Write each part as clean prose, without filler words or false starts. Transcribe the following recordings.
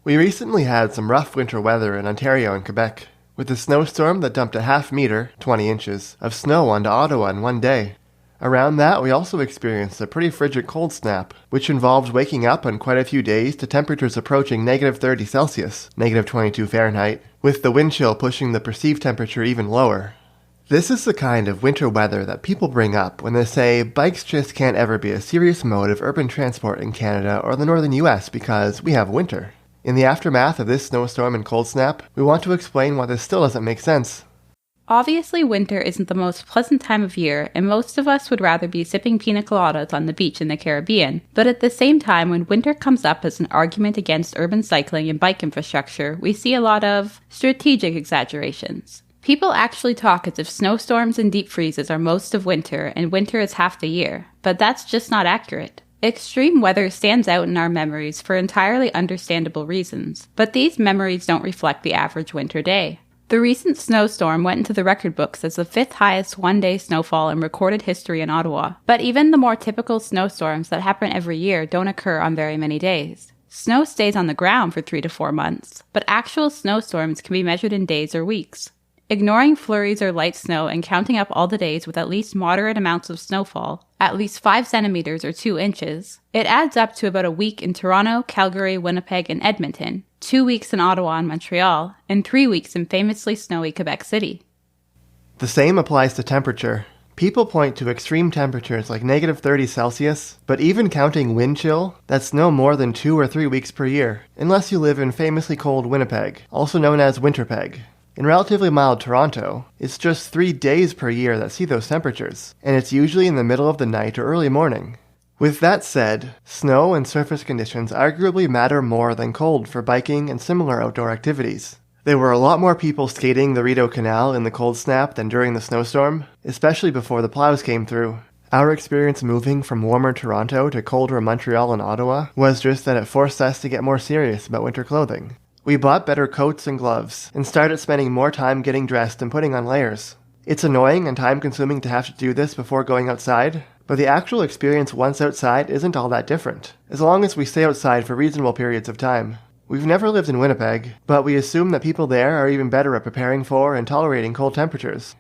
We recently had some rough winter weather in Ontario and Quebec, with a snowstorm that dumped a half meter, 20 inches, of snow onto Ottawa in one day. Around that, we also experienced a pretty frigid cold snap, which involved waking up on quite a few days to temperatures approaching negative 30 Celsius, negative 22 Fahrenheit, with the wind chill pushing the perceived temperature even lower. This is the kind of winter weather that people bring up when they say bikes just can't ever be a serious mode of urban transport in Canada or the northern US because we have winter. In the aftermath of this snowstorm and cold snap, we want to explain why this still doesn't make sense. Obviously, winter isn't the most pleasant time of year, and most of us would rather be sipping pina coladas on the beach in the Caribbean. But at the same time, when winter comes up as an argument against urban cycling and bike infrastructure, we see a lot of strategic exaggerations. People actually talk as if snowstorms and deep freezes are most of winter, and winter is half the year. But that's just not accurate. Extreme weather stands out in our memories for entirely understandable reasons, but these memories don't reflect the average winter day. The recent snowstorm went into the record books as the 5th highest one-day snowfall in recorded history in Ottawa, but even the more typical snowstorms that happen every year don't occur on very many days. Snow stays on the ground for 3 to 4 months, but actual snowstorms can be measured in days or weeks. Ignoring flurries or light snow and counting up all the days with at least moderate amounts of snowfall, at least 5 centimeters or 2 inches, it adds up to about a week in Toronto, Calgary, Winnipeg, and Edmonton, 2 weeks in Ottawa and Montreal, and 3 weeks in famously snowy Quebec City. The same applies to temperature. People point to extreme temperatures like negative 30 Celsius, but even counting wind chill, that's no more than 2 or 3 weeks per year, unless you live in famously cold Winnipeg, also known as Winterpeg. In relatively mild Toronto, it's just 3 days per year that see those temperatures, and it's usually in the middle of the night or early morning. With that said, snow and surface conditions arguably matter more than cold for biking and similar outdoor activities. There were a lot more people skating the Rideau Canal in the cold snap than during the snowstorm, especially before the plows came through. Our experience moving from warmer Toronto to colder Montreal and Ottawa was just that it forced us to get more serious about winter clothing. We bought better coats and gloves, and started spending more time getting dressed and putting on layers. It's annoying and time-consuming to have to do this before going outside, but the actual experience once outside isn't all that different, as long as we stay outside for reasonable periods of time. We've never lived in Winnipeg, but we assume that people there are even better at preparing for and tolerating cold temperatures.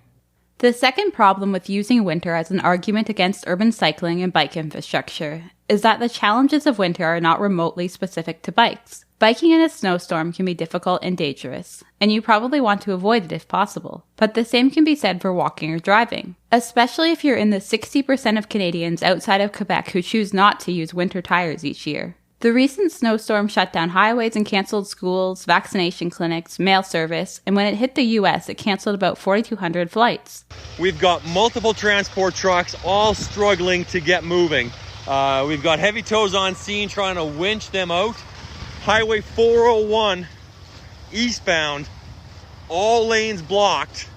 The second problem with using winter as an argument against urban cycling and bike infrastructure is that the challenges of winter are not remotely specific to bikes. Biking in a snowstorm can be difficult and dangerous, and you probably want to avoid it if possible. But the same can be said for walking or driving, especially if you're in the 60% of Canadians outside of Quebec who choose not to use winter tires each year. The recent snowstorm shut down highways and canceled schools, vaccination clinics, mail service, and when it hit the US, it canceled about 4,200 flights. We've got multiple transport trucks all struggling to get moving. We've got heavy tows on scene trying to winch them out. Highway 401 eastbound, all lanes blocked.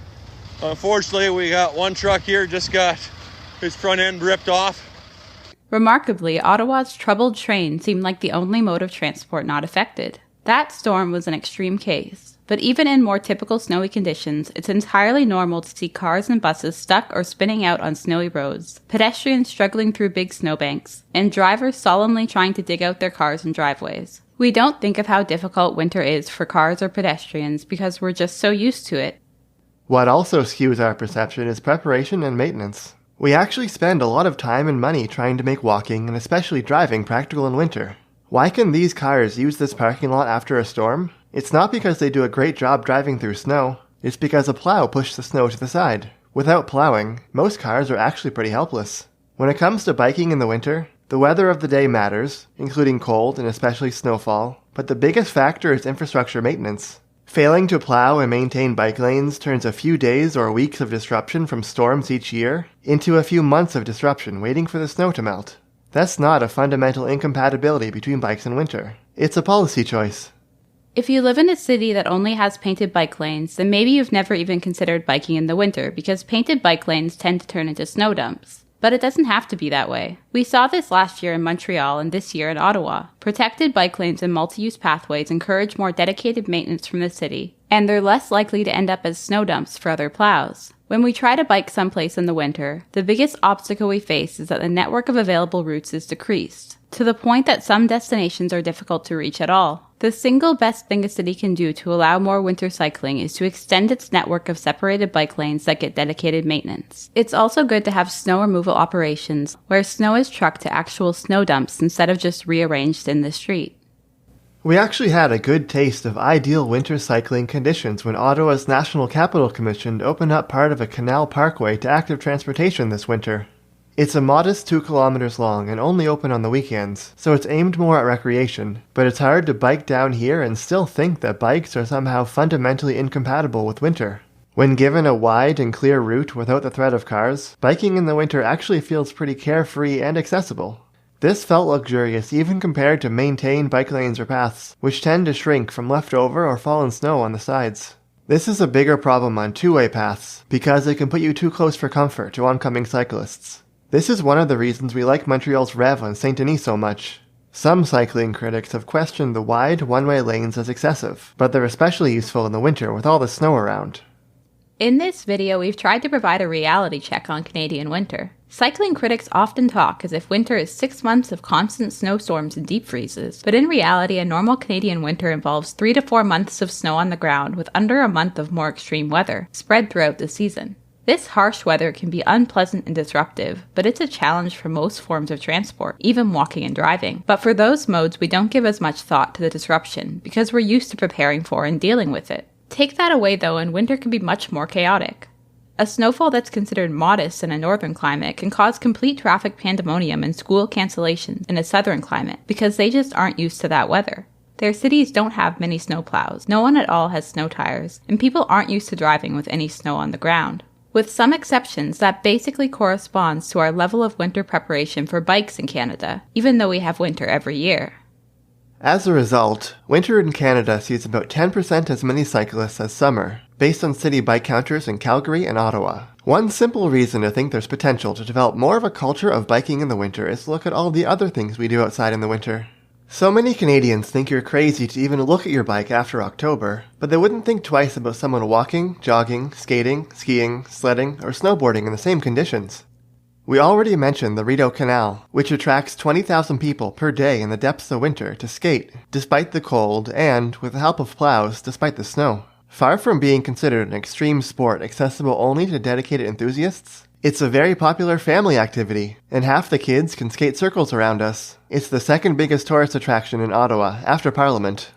Unfortunately, we got one truck here just got his front end ripped off. Remarkably, Ottawa's troubled train seemed like the only mode of transport not affected. That storm was an extreme case, but even in more typical snowy conditions, it's entirely normal to see cars and buses stuck or spinning out on snowy roads, pedestrians struggling through big snowbanks, and drivers solemnly trying to dig out their cars and driveways. We don't think of how difficult winter is for cars or pedestrians because we're just so used to it. What also skews our perception is preparation and maintenance. We actually spend a lot of time and money trying to make walking and especially driving practical in winter. Why can these cars use this parking lot after a storm? It's not because they do a great job driving through snow. It's because a plow pushed the snow to the side. Without plowing, most cars are actually pretty helpless. When it comes to biking in the winter, the weather of the day matters, including cold and especially snowfall, but the biggest factor is infrastructure maintenance. Failing to plow and maintain bike lanes turns a few days or weeks of disruption from storms each year into a few months of disruption waiting for the snow to melt. That's not a fundamental incompatibility between bikes and winter. It's a policy choice. If you live in a city that only has painted bike lanes, then maybe you've never even considered biking in the winter because painted bike lanes tend to turn into snow dumps. But it doesn't have to be that way. We saw this last year in Montreal and this year in Ottawa. Protected bike lanes and multi-use pathways encourage more dedicated maintenance from the city, and they're less likely to end up as snow dumps for other plows. When we try to bike someplace in the winter, the biggest obstacle we face is that the network of available routes is decreased. to the point that some destinations are difficult to reach at all. The single best thing a city can do to allow more winter cycling is to extend its network of separated bike lanes that get dedicated maintenance. It's also good to have snow removal operations where snow is trucked to actual snow dumps instead of just rearranged in the street. We actually had a good taste of ideal winter cycling conditions when Ottawa's National Capital Commission opened up part of a canal parkway to active transportation this winter. It's a modest 2 kilometers long and only open on the weekends, so it's aimed more at recreation, but it's hard to bike down here and still think that bikes are somehow fundamentally incompatible with winter. When given a wide and clear route without the threat of cars, biking in the winter actually feels pretty carefree and accessible. This felt luxurious even compared to maintained bike lanes or paths, which tend to shrink from leftover or fallen snow on the sides. This is a bigger problem on two-way paths, because they can put you too close for comfort to oncoming cyclists. This is one of the reasons we like Montreal's Rev on Saint-Denis so much. Some cycling critics have questioned the wide one-way lanes as excessive, but they're especially useful in the winter with all the snow around. In this video, we've tried to provide a reality check on Canadian winter. Cycling critics often talk as if winter is 6 months of constant snowstorms and deep freezes, but in reality, a normal Canadian winter involves 3 to 4 months of snow on the ground with under a month of more extreme weather, spread throughout the season. This harsh weather can be unpleasant and disruptive, but it's a challenge for most forms of transport, even walking and driving. But for those modes, we don't give as much thought to the disruption, because we're used to preparing for and dealing with it. Take that away though, and winter can be much more chaotic. A snowfall that's considered modest in a northern climate can cause complete traffic pandemonium and school cancellations in a southern climate, because they just aren't used to that weather. Their cities don't have many snowplows, no one at all has snow tires, and people aren't used to driving with any snow on the ground. With some exceptions, that basically corresponds to our level of winter preparation for bikes in Canada, even though we have winter every year. As a result, winter in Canada sees about 10% as many cyclists as summer, based on city bike counters in Calgary and Ottawa. One simple reason to think there's potential to develop more of a culture of biking in the winter is to look at all the other things we do outside in the winter. So many Canadians think you're crazy to even look at your bike after October, but they wouldn't think twice about someone walking, jogging, skating, skiing, sledding, or snowboarding in the same conditions. We already mentioned the Rideau Canal, which attracts 20,000 people per day in the depths of winter to skate, despite the cold and, with the help of plows, despite the snow. Far from being considered an extreme sport accessible only to dedicated enthusiasts, it's a very popular family activity, and half the kids can skate circles around us. It's the second biggest tourist attraction in Ottawa, after Parliament.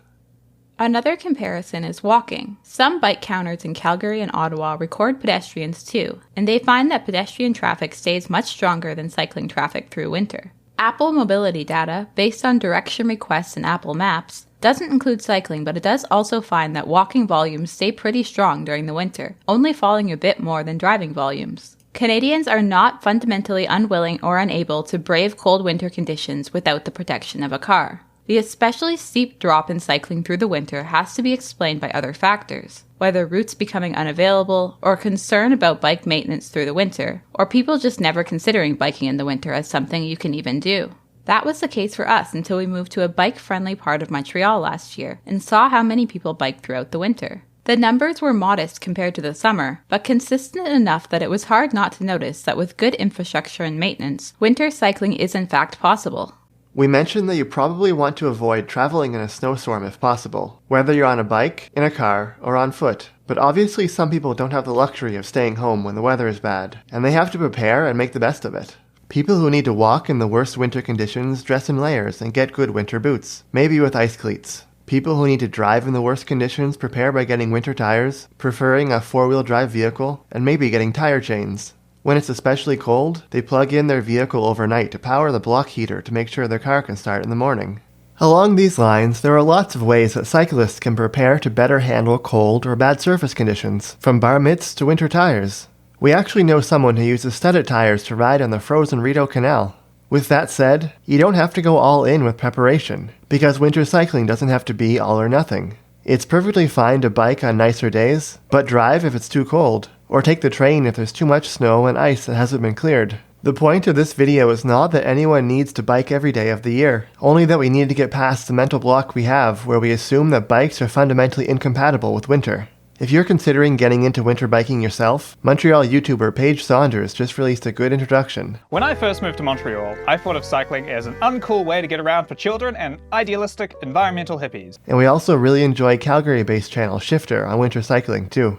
Another comparison is walking. Some bike counters in Calgary and Ottawa record pedestrians too, and they find that pedestrian traffic stays much stronger than cycling traffic through winter. Apple mobility data, based on direction requests in Apple Maps, doesn't include cycling, but it does also find that walking volumes stay pretty strong during the winter, only falling a bit more than driving volumes. Canadians are not fundamentally unwilling or unable to brave cold winter conditions without the protection of a car. The especially steep drop in cycling through the winter has to be explained by other factors, whether routes becoming unavailable, or concern about bike maintenance through the winter, or people just never considering biking in the winter as something you can even do. That was the case for us until we moved to a bike-friendly part of Montreal last year and saw how many people bike throughout the winter. The numbers were modest compared to the summer, but consistent enough that it was hard not to notice that with good infrastructure and maintenance, winter cycling is in fact possible. We mentioned that you probably want to avoid traveling in a snowstorm if possible, whether you're on a bike, in a car, or on foot. But obviously some people don't have the luxury of staying home when the weather is bad, and they have to prepare and make the best of it. People who need to walk in the worst winter conditions dress in layers and get good winter boots, maybe with ice cleats. People who need to drive in the worst conditions prepare by getting winter tires, preferring a four-wheel drive vehicle, and maybe getting tire chains. When it's especially cold, they plug in their vehicle overnight to power the block heater to make sure their car can start in the morning. Along these lines, there are lots of ways that cyclists can prepare to better handle cold or bad surface conditions, from bar mitts to winter tires. We actually know someone who uses studded tires to ride on the frozen Rideau Canal. With that said, you don't have to go all in with preparation, because winter cycling doesn't have to be all or nothing. It's perfectly fine to bike on nicer days, but drive if it's too cold, or take the train if there's too much snow and ice that hasn't been cleared. The point of this video is not that anyone needs to bike every day of the year, only that we need to get past the mental block we have where we assume that bikes are fundamentally incompatible with winter. If you're considering getting into winter biking yourself, Montreal YouTuber Paige Saunders just released a good introduction. When I first moved to Montreal, I thought of cycling as an uncool way to get around for children and idealistic environmental hippies. And we also really enjoy Calgary-based channel Shifter on winter cycling too.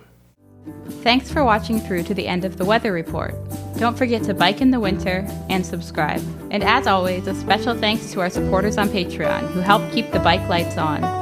Thanks for watching through to the end of the weather report. Don't forget to bike in the winter and subscribe. And as always, a special thanks to our supporters on Patreon who help keep the bike lights on.